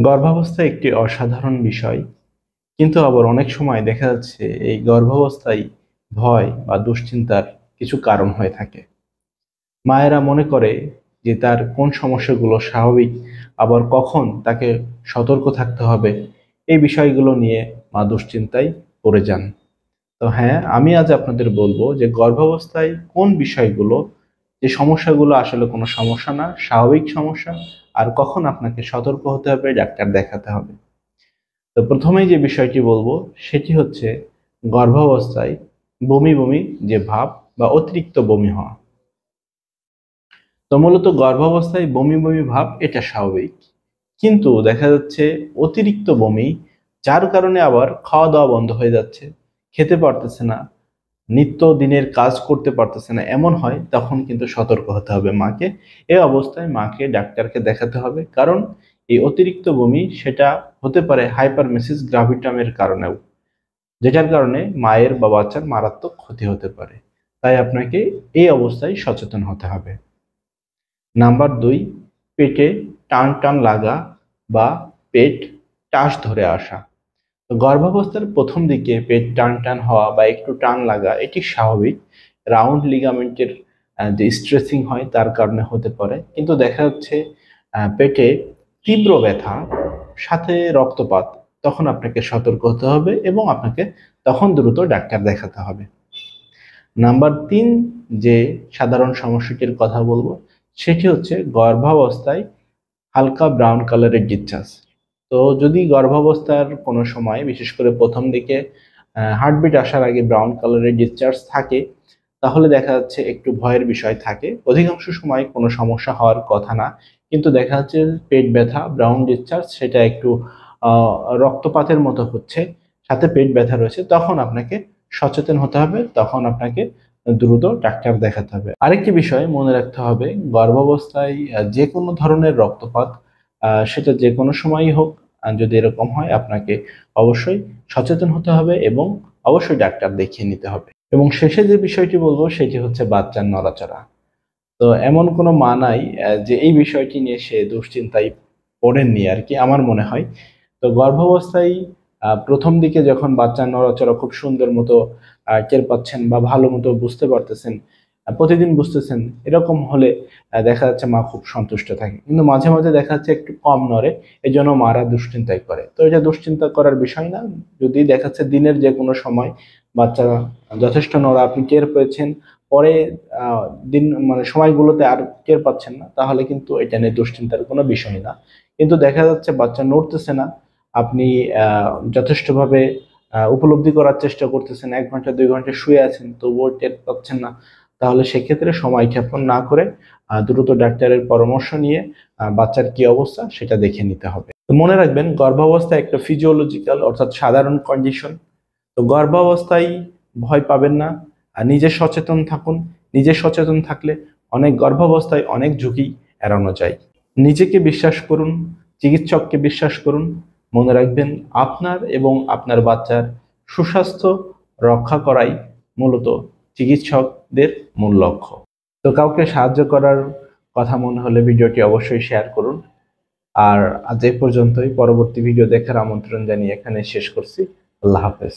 গর্ভাবস্থা একটি অসাধারণ বিষয়, কিন্তু আবার অনেক সময় দেখা যাচ্ছে এই গর্ভাবস্থায় ভয় বা দুশ্চিন্তার কিছু কারণ হয়ে থাকে। মায়েরা মনে করে যে তার কোন সমস্যাগুলো স্বাভাবিক, আবার কখন তাকে সতর্ক থাকতে হবে, এই বিষয়গুলো নিয়ে মা দুশ্চিন্তায় পড়ে যান। তো হ্যাঁ, আমি আজ আপনাদের বলবো যে গর্ভাবস্থায় কোন বিষয়গুলো, যে সমস্যাগুলো আসলে কোনো সমস্যা না, স্বাভাবিক সমস্যা, আর কখন আপনাকে সতর্ক হতে হবে, ডাক্তার দেখাতে হবে। তো প্রথমেই যে বিষয়টি বলবো সেটি হচ্ছে গর্ভাবস্থায় বমি বমি যে ভাব বা অতিরিক্ত বমি হওয়া। তো মূলত গর্ভাবস্থায় বমি বমি ভাব এটা স্বাভাবিক, কিন্তু দেখা যাচ্ছে অতিরিক্ত বমি, যার কারণে আবার খাওয়া দাওয়া বন্ধ হয়ে যাচ্ছে, খেতে পারতেছে না, নিত্য দিনের কাজ করতে পারতেছে না, এমন হয় তখন কিন্তু সতর্ক হতে হবে মাকে। এই অবস্থায় মাকে ডাক্তারকে দেখাতে হবে, কারণ এই অতিরিক্ত বমি সেটা হতে পারে হাইপারমেসিস গ্রাভিটামের কারণেও, যেটার কারণে মায়ের বা বাচ্চার মারাত্মক ক্ষতি হতে পারে। তাই আপনাকে এই অবস্থায় সচেতন হতে হবে। নাম্বার 2, পেটে টান টান লাগা বা পেট টাস ধরে আসা। তো গর্ভাবস্থার প্রথম দিকে পেট টান টান হওয়া বা একটু টান লাগা এটি স্বাভাবিক। রাউন্ড লিগামেন্টের যে স্ট্রেসিং হয় তার কারণে হতে পারে, কিন্তু দেখা যাচ্ছে পেটে তীব্র ব্যথা সাথে রক্তপাত, তখন আপনাকে সতর্ক হতে হবে এবং আপনাকে তখন দ্রুত ডাক্তার দেখাতে হবে। নাম্বার 3, যে সাধারণ সমস্যাটির কথা বলবো সেটি হচ্ছে গর্ভাবস্থায় হালকা ব্রাউন কালারের ডিসচার্জ। তো যদি গর্ভাবস্থার কোনো সময়, বিশেষ করে প্রথম দিকে হার্টবিট আসার আগে ব্রাউন কালারের ডিসচার্জ থাকে, তাহলে দেখা যাচ্ছে একটু ভয়ের বিষয় থাকে। অধিকাংশ সময় কোনো সমস্যা হওয়ার কথা না, কিন্তু দেখা যাচ্ছে পেট ব্যথা, ব্রাউন ডিসচার্জ, সেটা একটু আহ, রক্তপাতের মতো হচ্ছে, সাথে পেট ব্যথা রয়েছে, তখন আপনাকে সচেতন হতে হবে, তখন আপনাকে দ্রুত ডাক্তার দেখাতে হবে। আরেকটি বিষয় মনে রাখতে হবে, গর্ভাবস্থায় যে কোনো ধরনের রক্তপাত, সেটা যে কোনো সময়ই হোক, যদি এরকম হয় আপনাকে অবশ্যই সচেতন হতে হবে এবং অবশ্যই ডাক্তার দেখিয়ে নিতে হবে। এবং শেষে যে বিষয়টি বলবো সেটি হচ্ছে বাচ্চার নড়াচড়া। তো এমন কোনো মা নাই যে এই বিষয়টি নিয়ে সে দুশ্চিন্তায় পড়েননি আর কি, আমার মনে হয়। তো গর্ভাবস্থায় প্রথম দিকে যখন বাচ্চার নড়াচড়া খুব সুন্দর মতো টের পাচ্ছেন বা ভালো মতো বুঝতে পারতেছেন, প্রতিদিন বুঝতেছেন, এরকম হলে দেখা যাচ্ছে মা খুব সন্তুষ্ট থাকে। কিন্তু মাঝে মাঝে দেখা যাচ্ছে একটু কম নড়ে, এই জন্য মারা দুশ্চিন্তায় করে। তো এটা দুশ্চিন্তা করার বিষয় না। যদি দেখা যাচ্ছে দিনের যে কোনো সময় বাচ্চা যথেষ্ট নড়া আপনি টের পেয়েছেন, পরে আহ, দিন মানে সময়গুলোতে আর টের পাচ্ছেন না, তাহলে কিন্তু এটা নিয়ে দুশ্চিন্তার কোনো বিষয় না। কিন্তু দেখা যাচ্ছে বাচ্চা নড়তেছে না, আপনি যথেষ্টভাবে উপলব্ধি করার চেষ্টা করতেছেন, 1 ঘন্টা 2 ঘন্টা শুয়ে আছেন তবুও টের পাচ্ছেন না, তাহলে সেক্ষেত্রে সময় ক্ষেপণ না করে দ্রুত ডাক্তারের পরামর্শ নিয়ে বাচ্চার কি অবস্থা সেটা দেখে নিতে হবে। তো মনে রাখবেন, গর্ভাবস্থা একটা ফিজিওলজিক্যাল অর্থাৎ সাধারণ কন্ডিশন। তো গর্ভাবস্থায় ভয় পাবেন না, আর নিজে সচেতন থাকুন। নিজে সচেতন থাকলে অনেক গর্ভাবস্থায় অনেক ঝুঁকি এড়ানো যায়। নিজেকে বিশ্বাস করুন, চিকিৎসককে বিশ্বাস করুন। মনে রাখবেন, আপনার এবং আপনার বাচ্চার সুস্বাস্থ্য রক্ষা করাই মূলত চিকিৎসকদের মূল লক্ষ্য। তো কাউকে সাহায্য করার কথা মনে হলে ভিডিওটি অবশ্যই শেয়ার করুন। আর আজ এই পর্যন্তই, পরবর্তী ভিডিও দেখার আমন্ত্রণ জানিয়ে এখানে শেষ করছি। আল্লাহ হাফেজ।